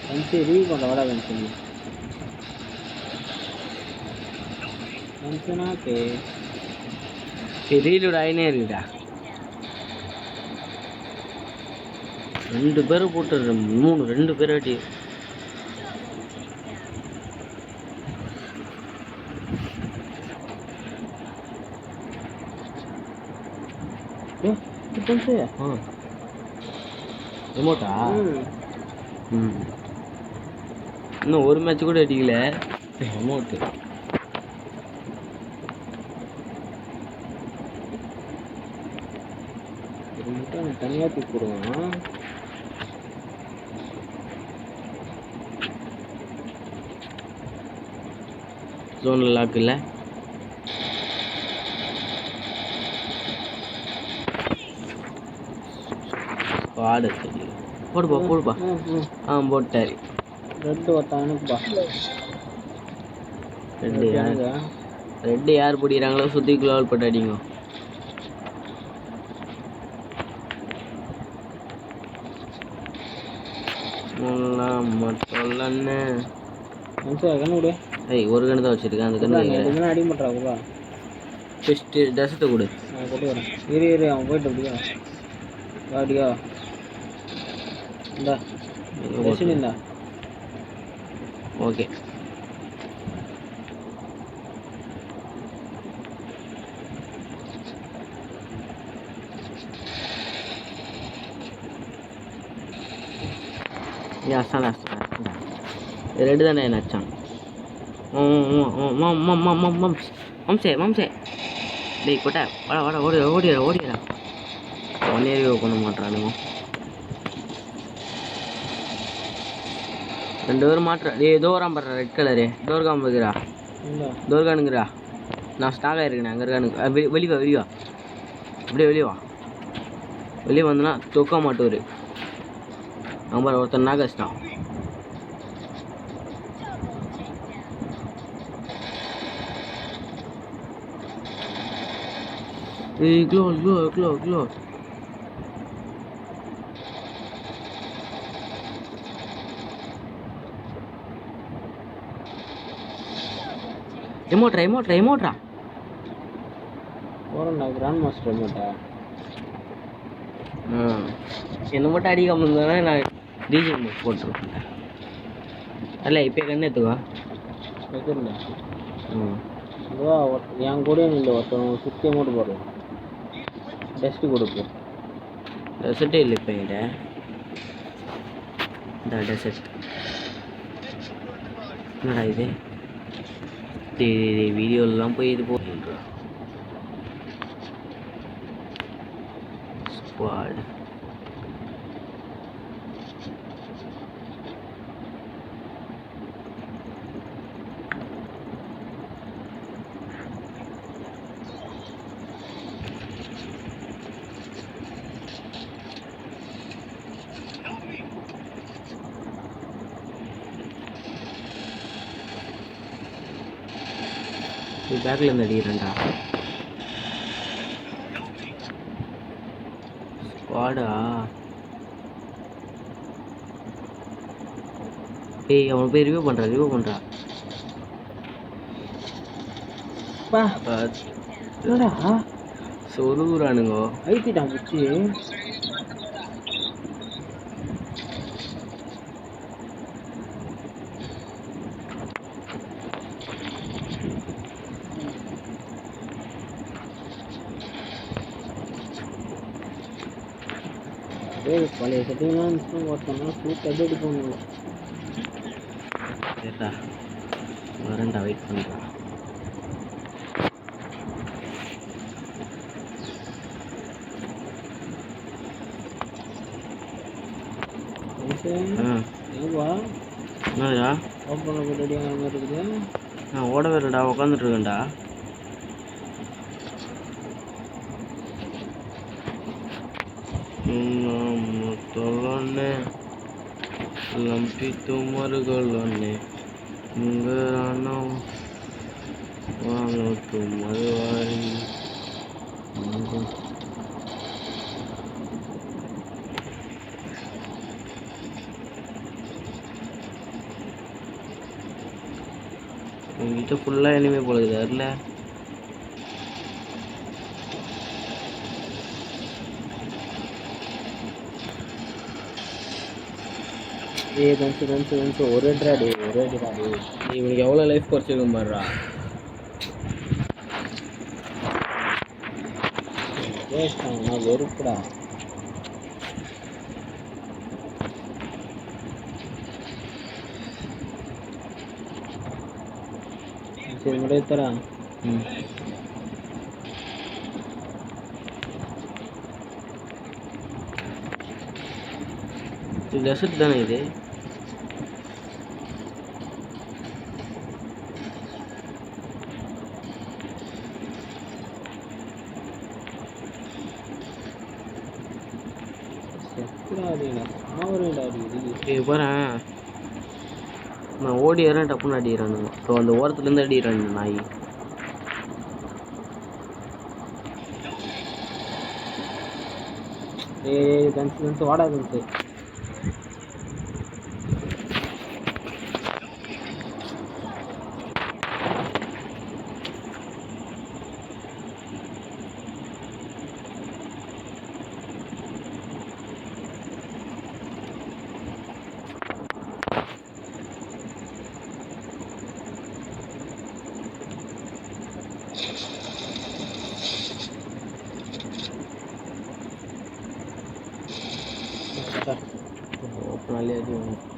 கன்சி review பண்ண வாடா கன்சி கன்சனாக்கே reload ஆயினே இருக்குடா. 2 பேரை போட்டு 2 பேர் அடி. ரிமோட்டா? இன்னும் ஒரு மேட்ச் கூட அடிக்கல. ரிமோட்டு தனியாக தூக்கி போடுவான். ஜோனில் லாக் இல்லை. பாடு சரி போடுப்பா. போட்டாரு. ரெட்டு ஒருத்தானுப்பா. ரெட்டு யார் பிடிக்கிறாங்களோ சுற்றி குளோல் போட்டு அடிங்க. ஒரு கண்ணு தான் வச்சிருக்கேன். அந்த கண்ணு அடி மாட்டாங்க. டசத்தை கொடு. கொண்டு வரேன். இரு அவன் போயிட்டு அப்படியா வாடியா இந்தா இந்தா. ஓகே ரெண்டு தானே நச்சான். மம்சே டேய் கொட்டா வாடா ஓடிடா. ஒன்னேரிவோ பண்ண மாட்டானுங்க. 2 பேரும் மாட்டுறா. டேய் ஏதோ வரான் பாடுறா. ரெட் கலரு டோர்காம்புக்குறா. டோர்கானுங்கிறா. நான் ஸ்டாக் ஆகிருக்கேன். அங்கே இருக்கானு வெளிவா அப்படியே வெளியே வந்தனா தொக்க மாட்டோரு. அவங்க ஒருத்தர் நாகஸ்டான். க்ளோ ரிமோட்ரா போறேன்டா. கிராண்ட் மாஸ்டர் ரிமோட்டா என்ன மட்டும் அடிக்காம இருந்தானே நான் டிஜே போட்டுருவேன். அல்ல இப்போ கண்ணு எடுத்துக்கோ. வைக்கிறேன்டா. என் கூட இல்லை ஒருத்தவங்க சுற்றி அமௌண்ட் போடுறோம். டஸ்ட்டு கொடுப்போம். டெசர்ட்டே இல்லை இப்போ என்கிட்ட. இந்த டெசர்ட் என்னடா இது? வீடியோலாம் போய் இது போட்டுருக்கா. ஸ்குவாட் பேக்ல இருந்து அடிக்கிறேன்டா. ஸ்குவாடா? ஏய் அவன் போய் ரிவ்யூ பண்றா. சொருகுறானுங்க. ஐத்திட்டான் பிடிச்சி. பழைய செட்டிங்லாம் ஒருத்தனா சூட் அடி போகணும். சரிடா வரேன்டா, வெயிட் பண்ணுறா. என்னடா ஓப்பன் போட்டு அங்கே இருக்குது. நான் ஓட வரடா, உட்காந்துட்டு இருக்கேன்டா. தொல்லொன்னே லம்பி துமருகொல்லொன்னே இங்கரானோ வாங்க துமரு வாரி என்கிட்ட ஃபுல்லாக எனிமே போகுது அதில். ஏய் கன்சு ஒரு அடிடா டே. இவனுக்கு எவ்வளோ லைஃப் குறைச்சிருக்கும் பாருடா. வேஸ்ட்டானா வெறுப்புடா. சரி முடித்தரா. ம், இது டெசர்ட் தானே இது? பாரு, நான் ஓடி ஏறேன், டப்புன்னு அடிக்கிறானுங்க. ஸோ அந்த ஓரத்துலேருந்து அடிக்கிறானுங்க நாய். ஏய் கன்சு வாடா கன்சு. ஓப்பனாலே அடி வாங்க.